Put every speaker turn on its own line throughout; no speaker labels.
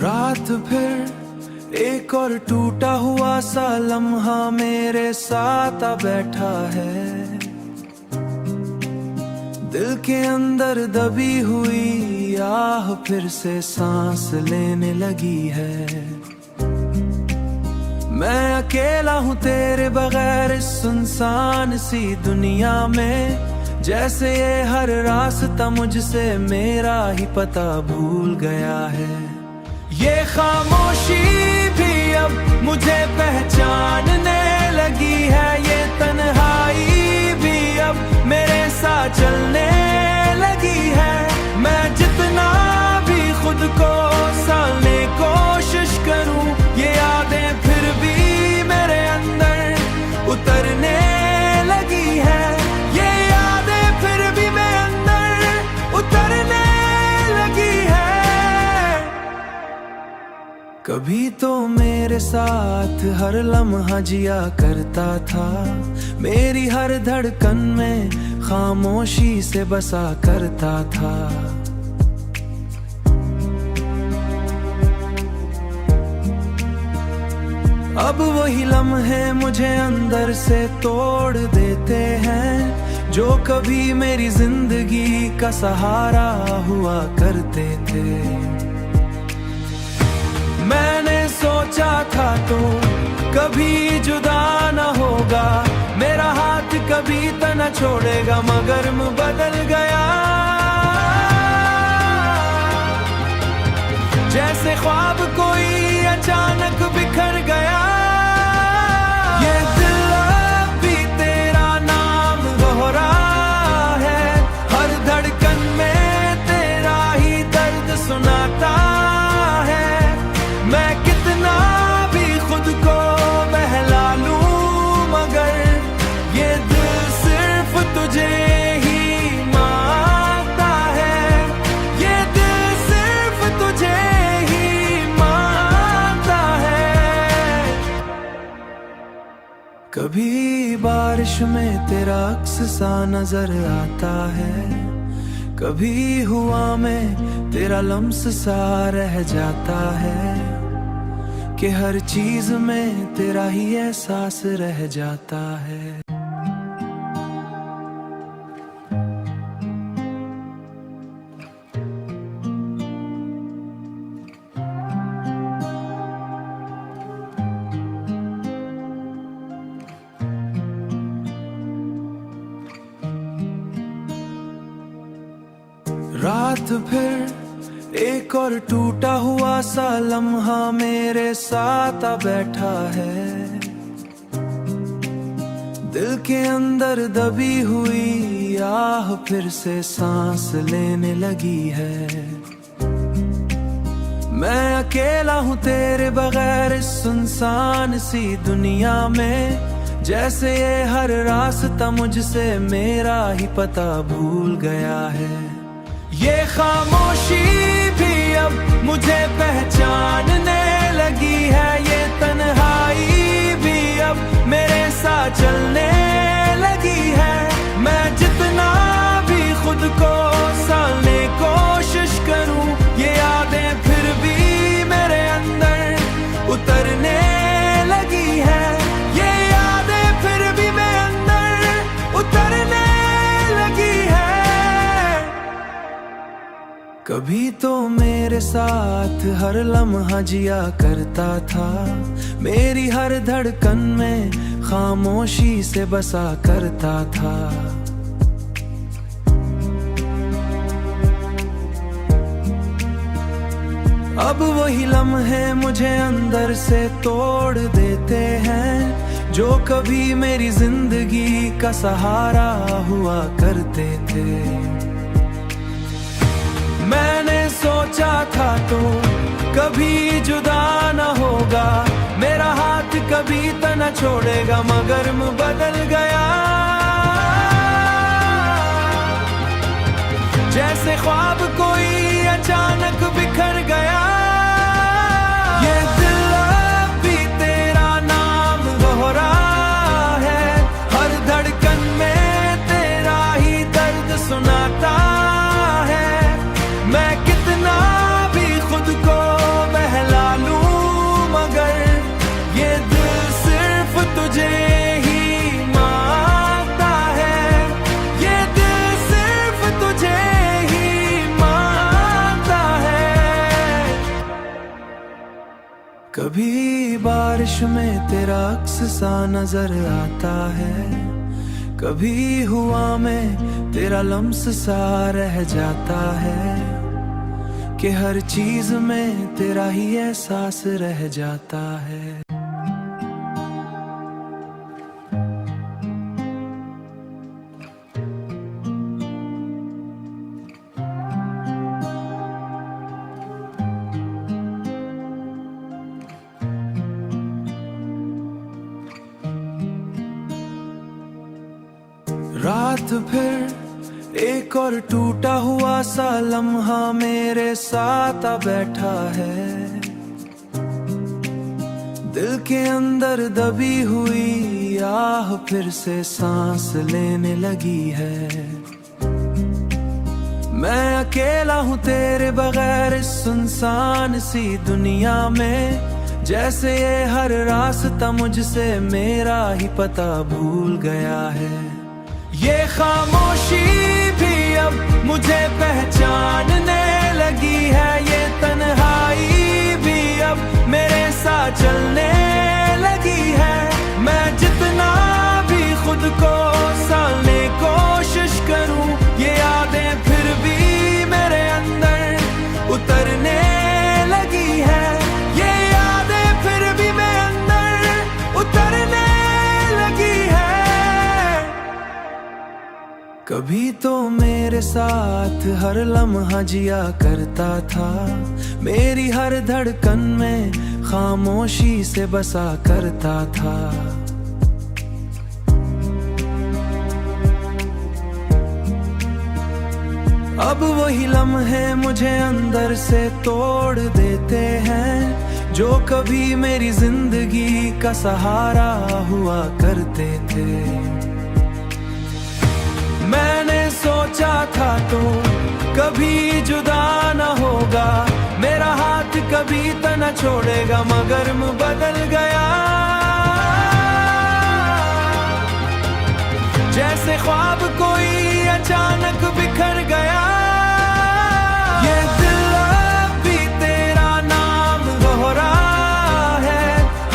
रात फिर एक और टूटा हुआ सा लम्हा मेरे साथ आ बैठा है। दिल के अंदर दबी हुई आह फिर से सांस लेने लगी है। मैं अकेला हूँ तेरे बगैर इस सुनसान सी दुनिया में। जैसे ये हर रास्ता मुझसे मेरा ही पता भूल गया है। ये खामोशी भी अब मुझे पहचानने लगी है। ये तन्हाई भी अब मेरे साथ चलने लगी है। मैं जितना भी खुद को संभालने कोशिश करूं, ये यादें फिर भी मेरे अंदर उतरने लगी है। ये यादें फिर भी मेरे अंदर उतरने लगी है। कभी तो मेरे साथ हर लम्हा जिया करता था। मेरी हर धड़कन में खामोशी से बसा करता था। अब वही लम्हे मुझे अंदर से तोड़ देते हैं, जो कभी मेरी जिंदगी का सहारा हुआ करते थे। मैंने सोचा था तो कभी जुदा न होगा, मेरा हाथ कभी तो न छोड़ेगा, मगर मैं बदल गया। जैसे ख्वाब कोई अचानक बिखर गया। ये दिल अब भी तेरा नाम दोहरा है, हर धड़कन में तेरा ही दर्द सुनाता है। मैं कितना भी खुद को बहला लूं, मगर ये दिल सिर्फ तुझे ही मांगता है। ये दिल सिर्फ तुझे ही मांगता है। कभी बारिश में तेरा अक्स सा नजर आता है, कभी हुआ में तेरा लम्स सा रह जाता है, कि हर चीज में तेरा ही एहसास रह जाता है। रात फिर एक और टूटा हुआ सा लम्हा मेरे साथ आ बैठा है। दिल के अंदर दबी हुई आह फिर से सांस लेने लगी है। मैं अकेला हूँ तेरे बगैर इस सुनसान सी दुनिया में। जैसे ये हर रास्ता मुझसे मेरा ही पता भूल गया है। ये खामोशी भी अब मुझे पहचानने लगी है। ये तन्हाई भी अब मेरे साथ चलने लगी है। मैं जितना भी खुद को संभालने कोशिश करूं, ये यादें फिर भी मेरे अंदर उतरने लगी है। ये यादें फिर भी मेरे अंदर उतरने लगी है। कभी तो मेरे साथ हर लम्हा जिया करता था। मेरी हर धड़कन में खामोशी से बसा करता था। अब वही लम्हे मुझे अंदर से तोड़ देते हैं, जो कभी मेरी जिंदगी का सहारा हुआ करते थे। मैंने सोचा था तो कभी जुदा न होगा, मेरा हाथ कभी तो न छोड़ेगा, मगर मैं बदल गया। जैसे ख्वाब कोई अचानक बिखर गया। ये दिल अब भी तेरा नाम दोहरा है, हर धड़कन में तेरा ही दर्द सुनाता है। मैं कितना भी खुद को कभी बारिश में तेरा अक्स सा नजर आता है, कभी हुआ में तेरा लम्स सा रह जाता है, कि हर चीज में तेरा ही एहसास रह जाता है। रात फिर एक और टूटा हुआ सा लम्हा मेरे साथ आ बैठा है, दिल के अंदर दबी हुई आह फिर से सांस लेने लगी है। मैं अकेला हूँ तेरे बगैर इस सुनसान सी दुनिया में, जैसे ये हर रास्ता मुझसे मेरा ही पता भूल गया है। ये खामोशी भी अब मुझे पहचानने लगी है, ये तन्हाई भी अब मेरे साथ चलने लगी है। मैं जितना भी खुद को संभालने कोशिश करूं, ये यादें फिर भी मेरे अंदर उतरने लगी है। ये यादें फिर भी मेरे अंदर उतरने लगी है। कभी तो मेरे साथ हर लम्हा जिया करता था, मेरी हर धड़कन में खामोशी से बसा करता था। अब वही लम्हे मुझे अंदर से तोड़ देते हैं, जो कभी मेरी जिंदगी का सहारा हुआ करते थे। मैंने सोचा था तो कभी जुदा न होगा, मेरा हाथ कभी तो न छोड़ेगा, मगर मैं बदल गया। जैसे ख्वाब कोई अचानक बिखर गया। ये दिल अब भी तेरा नाम दोहरा है,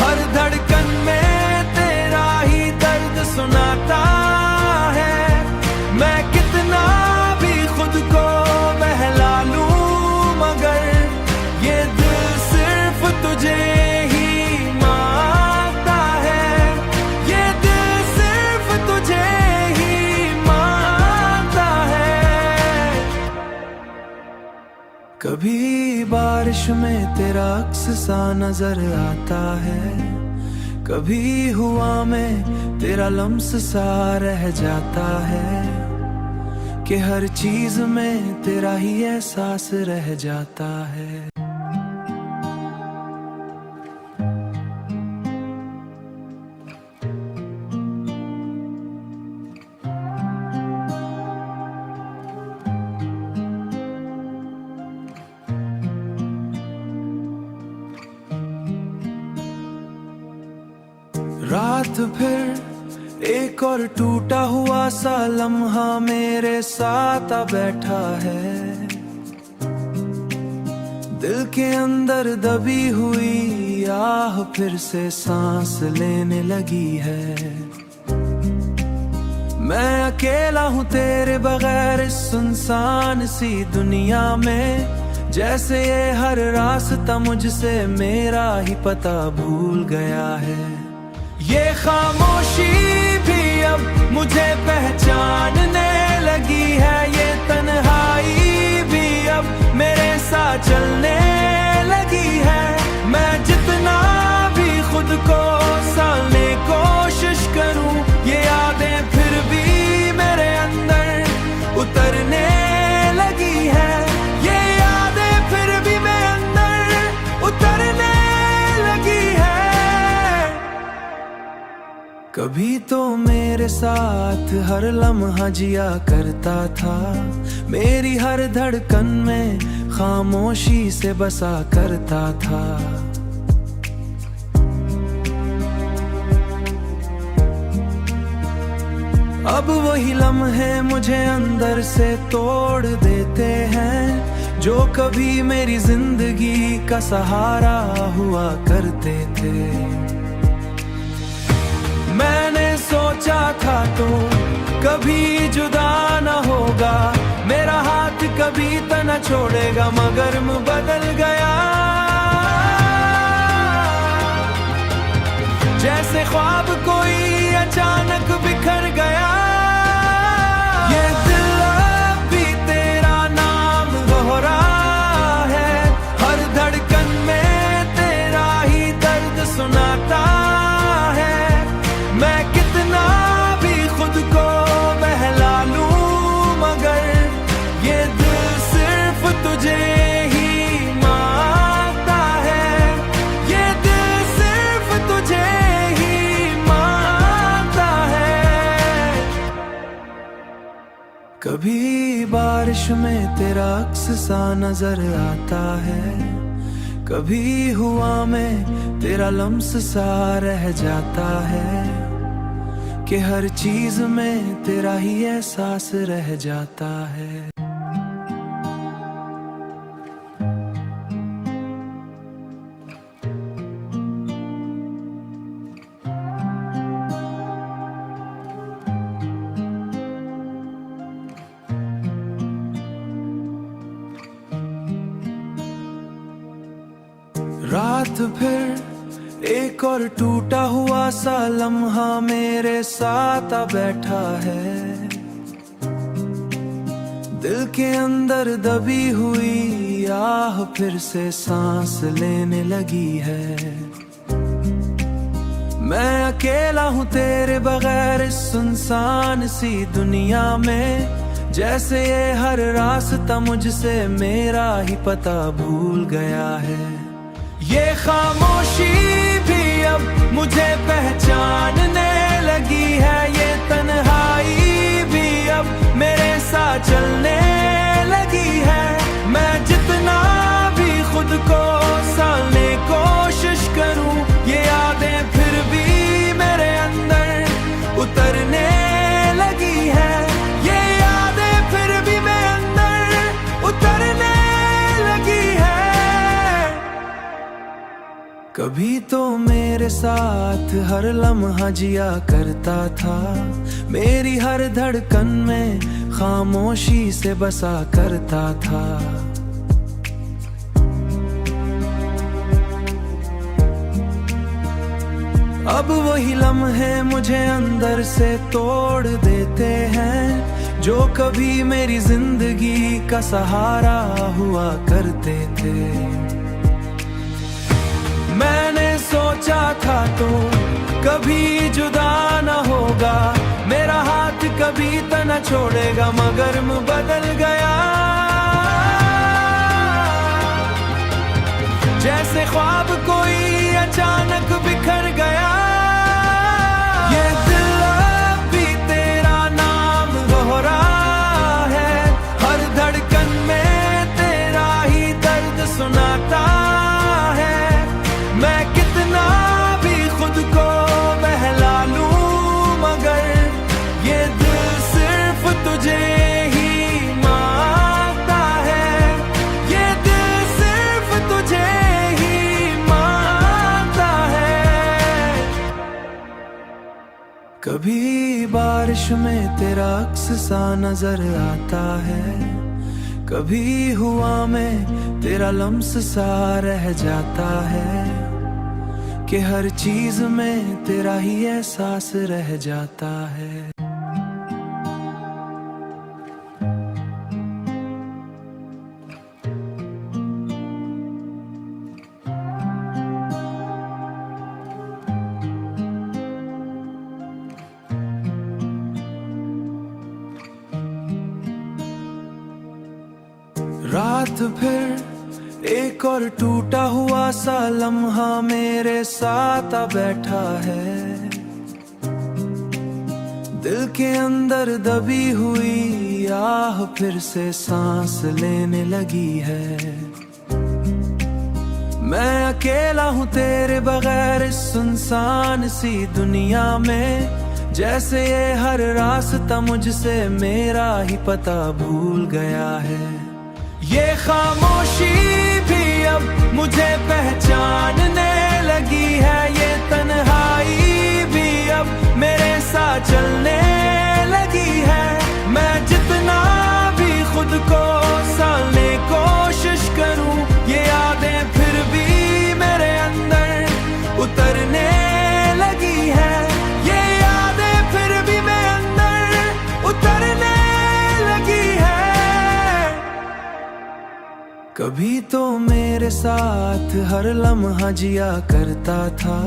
हर धड़कन में तेरा ही दर्द सुनाता है। मैं कितना भी खुद को बहला लूं, मगर ये दिल सिर्फ तुझे ही मांगता है। ये दिल सिर्फ तुझे ही मांगता है। कभी बारिश में तेरा अक्स सा नजर आता है, कभी हुआ में तेरा लम्स सा रह जाता है, कि हर चीज में तेरा ही एहसास रह जाता है। रात फिर एक और टूटा हुआ सा लम्हा मेरे साथ आ बैठा है, दिल के अंदर दबी हुई आह फिर से सांस लेने लगी है। मैं अकेला हूँ तेरे बगैर इस सुनसान सी दुनिया में, जैसे ये हर रास्ता मुझसे मेरा ही पता भूल गया है। ये खामोशी भी अब मुझे पहचानने लगी है, ये तन्हाई भी अब मेरे साथ चलने लगी है। मैं जितना भी खुद को संभालने कोशिश करूं, ये यादें फिर भी मेरे अंदर उतरने लगी है। ये यादें फिर भी मेरे अंदर उतरने लगी है। कभी तो मेरे साथ हर लम्हा जिया करता था, मेरी हर धड़कन में खामोशी से बसा करता था। अब वही लम्हे मुझे अंदर से तोड़ देते हैं, जो कभी मेरी जिंदगी का सहारा हुआ करते थे। मैंने सोचा था तो कभी जुदा न होगा, मेरा हाथ कभी तो न छोड़ेगा, मगर मैं बदल गया। जैसे ख्वाब कोई अचानक बिखर गया। ये दिल अब भी तेरा नाम दोहरा है, हर धड़कन में तेरा ही दर्द सुनाता है। मैं कितना भी खुद को बहला लूं, मगर ये दिल सिर्फ तुझे ही मांगता है। ये दिल सिर्फ तुझे ही मांगता है। कभी बारिश में तेरा अक्स सा नजर आता है, कभी हुआ में तेरा लम्स सा रह जाता है, कि हर चीज में तेरा ही एहसास रह जाता है। रात फिर एक और टूटा हुआ सा लम्हा मेरे साथ आ बैठा है। दिल के अंदर दबी हुई आह फिर से सांस लेने लगी है। मैं अकेला हूँ तेरे बगैर इस सुनसान सी दुनिया में, जैसे ये हर रास्ता मुझसे मेरा ही पता भूल गया है। ये खामोशी भी अब मुझे पहचानने लगी है, ये तन्हाई भी अब मेरे साथ चलने लगी है। मैं जितना भी खुद को संभालने कोशिश करूं, ये यादें फिर भी मेरे अंदर उतरने लगी है। ये यादें फिर भी मेरे अंदर उतरने लगी है। कभी तो मेरे साथ हर लम्हा जिया करता था, मेरी हर धड़कन में खामोशी से बसा करता था। अब वही लम्हे मुझे अंदर से तोड़ देते हैं, जो कभी मेरी जिंदगी का सहारा हुआ करते थे। मैंने सोचा था तो कभी जुदा न होगा, मेरा हाथ कभी तो न छोड़ेगा, मगर मैं बदल गया। जैसे ख्वाब कोई अचानक बिखर गया। ये दिल अब भी तेरा नाम दोहरा है, हर धड़कन में तेरा ही दर्द सुनाता है। मैं कितना भी खुद को बहला लूं, मगर ये दिल सिर्फ तुझे ही मांगता है। ये दिल सिर्फ तुझे ही मांगता है। कभी बारिश में तेरा अक्स सा नजर आता है, कभी हुआ में तेरा लम्स सा रह जाता है, कि हर चीज में तेरा ही एहसास रह जाता है। रात फिर एक और टूटा हुआ सा लम्हा मेरे साथ आ बैठा है। दिल के अंदर दबी हुई आह फिर से सांस लेने लगी है। मैं अकेला हूँ तेरे बगैर इस सुनसान सी दुनिया में, जैसे ये हर रास्ता मुझसे मेरा ही पता भूल गया है। ये खामोशी भी अब मुझे पहचानने लगी है, ये तन्हाई भी अब मेरे साथ चलने लगी है। मैं जितना भी खुद को संभालने कोशिश करूं, ये यादें फिर भी मेरे अंदर उतरने लगी है। ये यादें फिर भी मेरे अंदर उतरने लगी है। कभी तो मेरे साथ हर लम्हा जिया करता था,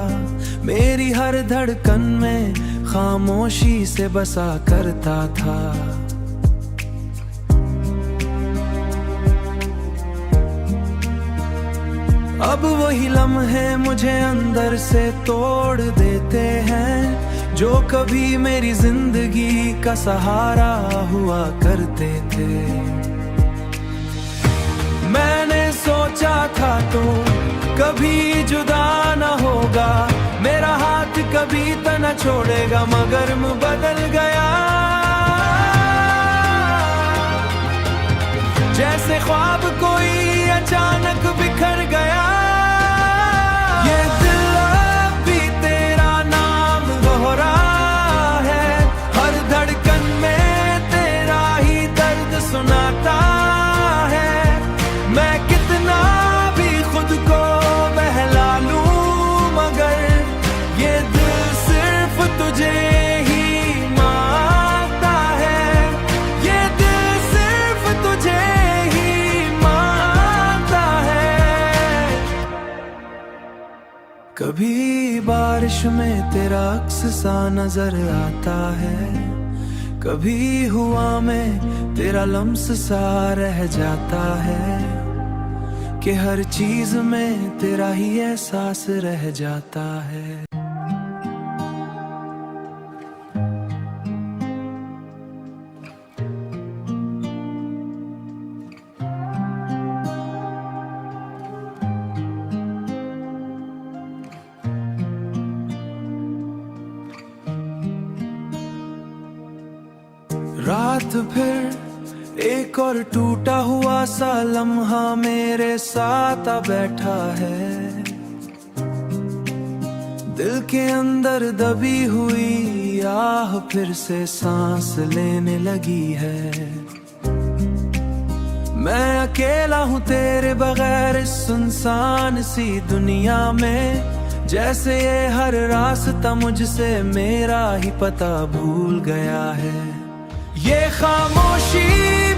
मेरी हर धड़कन में खामोशी से बसा करता था। अब वही लम्हे मुझे अंदर से तोड़ देते हैं, जो कभी मेरी जिंदगी का सहारा हुआ करते थे। मैंने सोचा था तो कभी जुदा न होगा, मेरा हाथ कभी तो न छोड़ेगा, मगर मैं बदल गया। जैसे ख्वाब कोई अचानक बिखर गया। ये दिल अब भी तेरा नाम दोहरा है, हर धड़कन में तेरा ही दर्द सुनाता है। मैं कितना भी खुद को बहला लूं, मगर ये दिल सिर्फ तुझे ही मांगता है। ये दिल सिर्फ तुझे ही मांगता है। कभी बारिश में तेरा अक्स सा नजर आता है, कभी हुआ में तेरा लम्स सा रह जाता है, कि हर चीज में तेरा ही एहसास रह जाता है। रात फिर एक और टूटा हुआ सा लम्हा मेरे साथ आ बैठा है। दिल के अंदर दबी हुई आह फिर से सांस लेने लगी है। मैं अकेला हूँ तेरे बगैर इस सुनसान सी दुनिया में, जैसे ये हर रास्ता मुझसे मेरा ही पता भूल गया है। ये खामोशी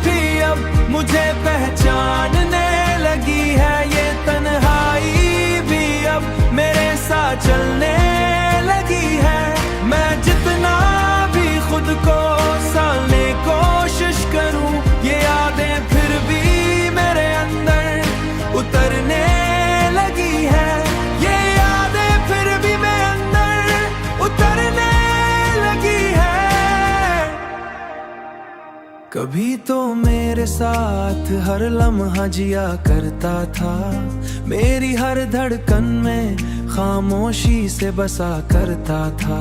भी अब मुझे पहचानने लगी है, ये तन्हाई भी अब मेरे साथ चलने लगी है। मैं जितना भी खुद को संभालने कोशिश करूं, ये यादें फिर भी मेरे अंदर उतरने लगी है। ये यादें फिर भी मेरे अंदर उतरने लगी है। कभी तो मेरे साथ हर लम्हा जिया करता था, मेरी हर धड़कन में खामोशी से बसा करता था।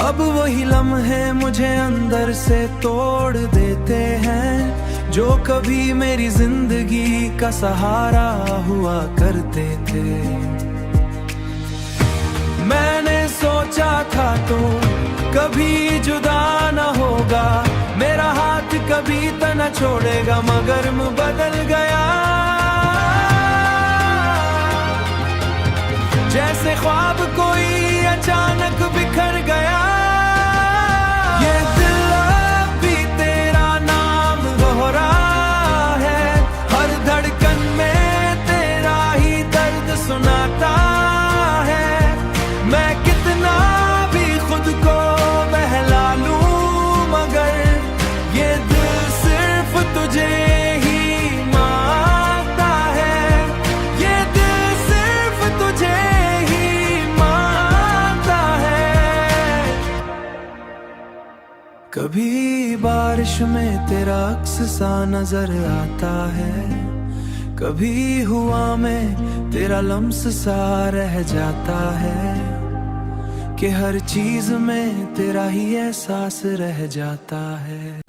अब वही लम्हे मुझे अंदर से तोड़ देते हैं, जो कभी मेरी जिंदगी का सहारा हुआ करते थे। मैंने सोचा था तो कभी जुदा न होगा, मेरा हाथ कभी तो न छोड़ेगा, मगर मैं बदल गया। जैसे ख्वाब कोई अचानक बिखर गया। ये दिल अब भी तेरा नाम दोहरा है, हर धड़कन में तेरा ही दर्द सुनाता है। मैं कितना भी खुद को बहला लूं, मगर ये दिल सिर्फ तुझे ही मांगता है। ये दिल सिर्फ तुझे ही मांगता है। कभी बारिश में तेरा अक्स सा नजर आता है, कभी हुआ में तेरा लम्स सा रह जाता है, कि हर चीज में तेरा ही एहसास रह जाता है।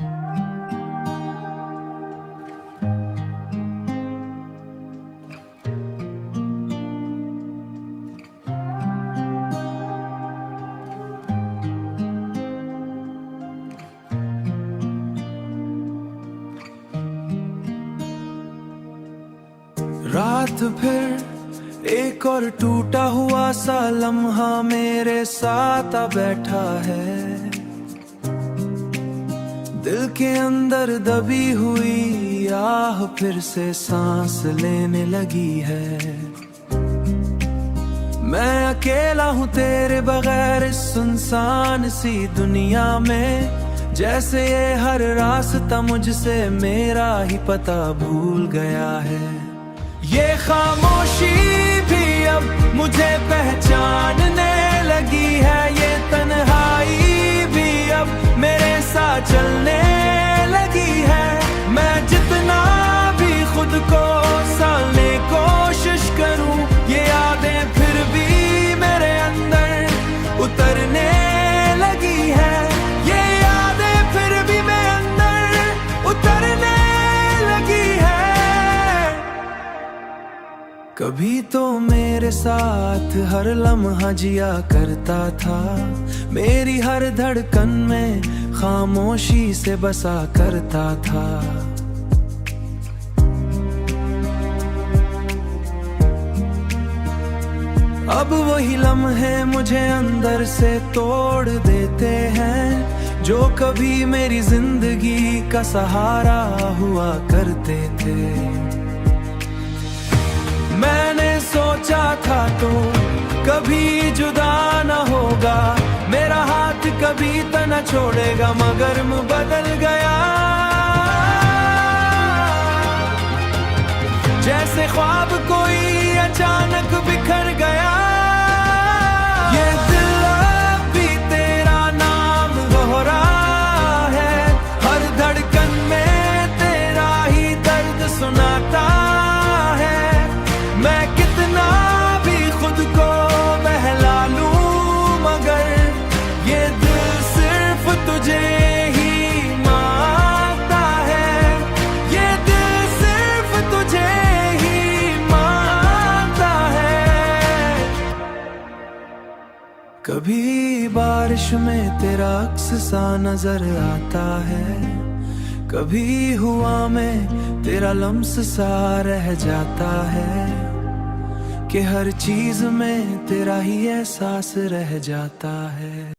रात फिर एक और टूटा हुआ सा लम्हा मेरे साथ आ बैठा है। दिल के अंदर दबी हुई आह फिर से सांस लेने लगी है। मैं अकेला हूँ तेरे बगैर इस सुनसान सी दुनिया में, जैसे ये हर रास्ता मुझसे मेरा ही पता भूल गया है। ये खामोशी भी अब मुझे पहचानने लगी है, ये तन्हाई भी अब मेरे साथ चलने लगी है। मैं जितना भी खुद को संभालने कोशिश करूं, ये यादें फिर भी मेरे अंदर उतरने लगी है। ये यादें फिर भी मेरे अंदर उतरने लगी है। कभी तो मेरे साथ हर लम्हा जिया करता था, मेरी हर धड़कन में खामोशी से बसा करता था। अब वही लम्हे मुझे अंदर से तोड़ देते हैं, जो कभी मेरी जिंदगी का सहारा हुआ करते थे। मैंने सोचा था तो कभी जुदा न होगा, मेरा हाथ कभी तो न छोड़ेगा, मगर मैं बदल गया। जैसे ख्वाब कोई अचानक बिखर गया। ये दिल अब भी तेरा नाम दोहरा है, हर धड़कन में तेरा ही दर्द सुनाता है। मैं कितना भी खुद को बहला लूं, मगर ये दिल सिर्फ तुझे ही मांगता है। ये दिल सिर्फ तुझे ही मांगता है। कभी बारिश में तेरा अक्स सा नजर आता है, कभी हुआ में तेरा लम्स सा रह जाता है, कि हर चीज में तेरा ही एहसास रह जाता है।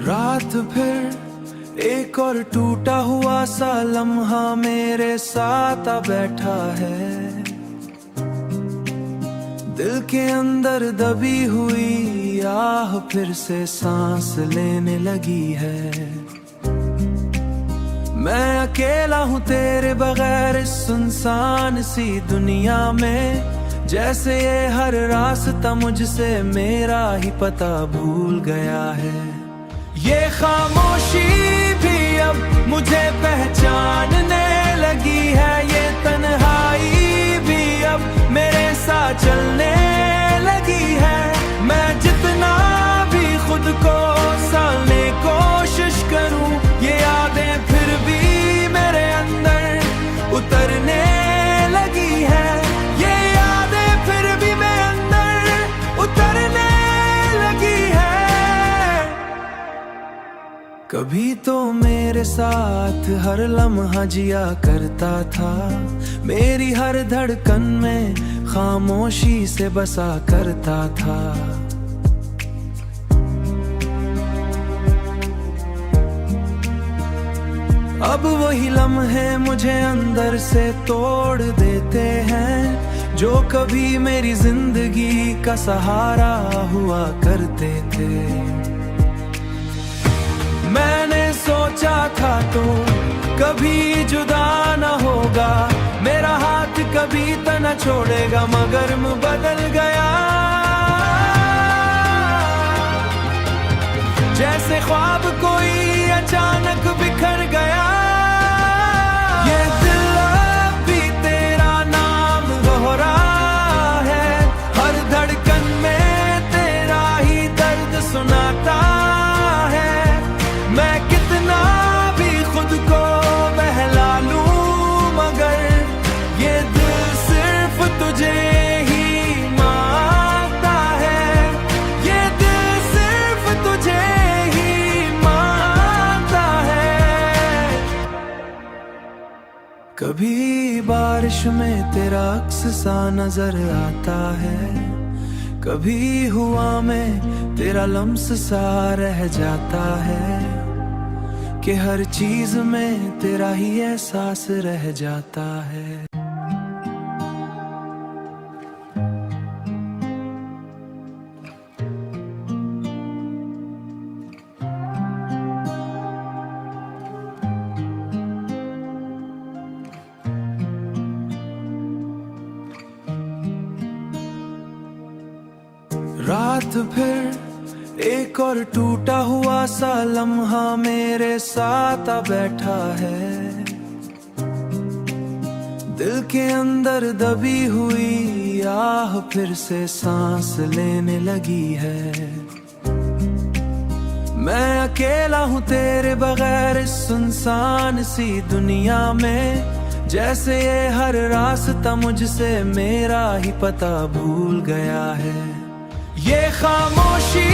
रात फिर एक और टूटा हुआ सा लम्हा मेरे साथ आ बैठा है। दिल के अंदर दबी हुई आह फिर से सांस लेने लगी है। मैं अकेला हूँ तेरे बगैर इस सुनसान सी दुनिया में, जैसे ये हर रास्ता मुझसे मेरा ही पता भूल गया है। ये खामोशी भी अब मुझे पहचानने लगी है, ये तन्हाई भी अब मेरे साथ चलने लगी है। मैं जितना भी खुद को संभालने कोशिश करूं, ये यादें फिर भी मेरे अंदर उतरने लगी है। ये यादें फिर भी मेरे अंदर उतरने लगी है। कभी तो मेरे साथ हर लम्हा जिया करता था, मेरी हर धड़कन में खामोशी से बसा करता था। अब वही लम्हे मुझे अंदर से तोड़ देते हैं, जो कभी मेरी जिंदगी का सहारा हुआ करते थे। मैंने सोचा था तो कभी जुदा न होगा, मेरा हाथ कभी तो न छोड़ेगा मगर मैं बदल गया। जैसे ख्वाब कोई अचानक बिखर गया। ये दिल अब भी तेरा नाम दोहरा है, हर धड़कन में तेरा ही दर्द सुनाता है। मैं कितना भी खुद को बहला लूं मगर ये दिल सिर्फ तुझे ही मांगता है। ये दिल सिर्फ तुझे ही मांगता है। कभी बारिश में तेरा अक्स सा नजर आता है, कभी हुआ में तेरा लम्स सा रह जाता है कि हर चीज में तेरा ही एहसास रह जाता है। रात फिर एक और टूटा हुआ सा लम्हा मेरे साथ आ बैठा है। दिल के अंदर दबी हुई आह फिर से सांस लेने लगी है। मैं अकेला हूँ तेरे बगैर इस सुनसान सी दुनिया में, जैसे ये हर रास्ता मुझसे मेरा ही पता भूल गया है। ये खामोशी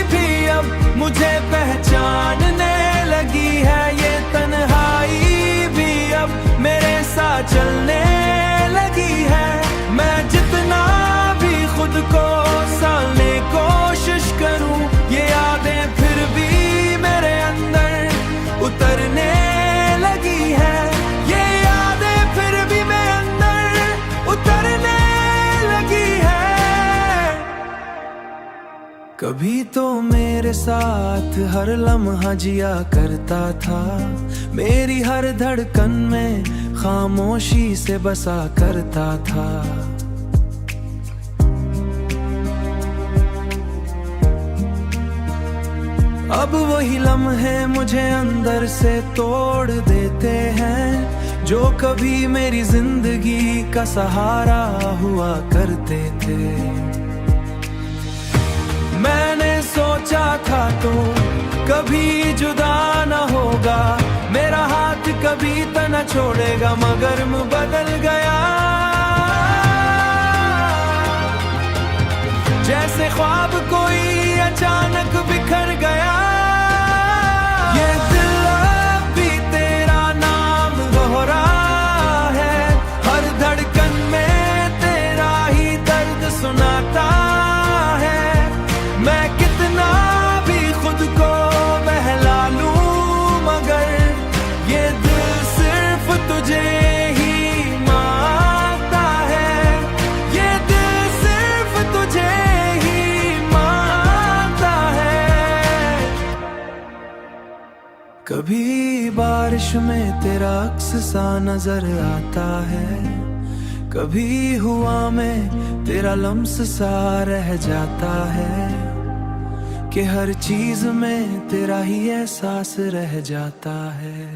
भी अब मुझे पहचानने लगी है, ये तन्हाई भी अब मेरे साथ चलने लगी है। मैं जितना भी खुद को संभालने कोशिश करूं, ये यादें फिर भी मेरे अंदर उतरने लगी है। ये यादें फिर भी मेरे अंदर उतरने लगी है। कभी तो मेरे साथ हर लम्हा जिया करता था, मेरी हर धड़कन में खामोशी से बसा करता था। अब वही लम्हे मुझे अंदर से तोड़ देते हैं, जो कभी मेरी जिंदगी का सहारा हुआ करते थे। मैंने सोचा था तो कभी जुदा न होगा, मेरा हाथ कभी तो न छोड़ेगा मगर मैं बदल गया। जैसे ख्वाब कोई अचानक बिखर गया। ये दिल अब भी तेरा नाम दोहरा है, हर धड़कन में तेरा ही दर्द सुनाता है। मैं कितना भी खुद को बहला लूं मगर ये दिल सिर्फ तुझे ही मांगता है। ये दिल सिर्फ तुझे ही मांगता है। कभी बारिश में तेरा अक्स सा नजर आता है, कभी हुआ में तेरा लम्स सा रह जाता है कि हर चीज में तेरा ही एहसास रह जाता है।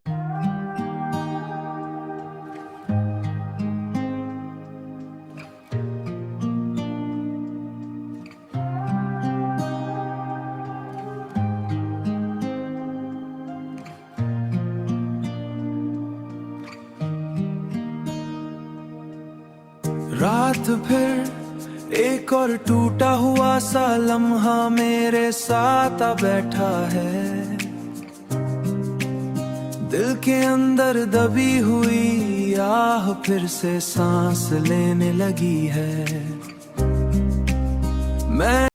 रात फिर एक और टूटा हुआ सा लम्हा मेरे साथ आ बैठा है। दिल के अंदर दबी हुई आह फिर से सांस लेने लगी है। मैं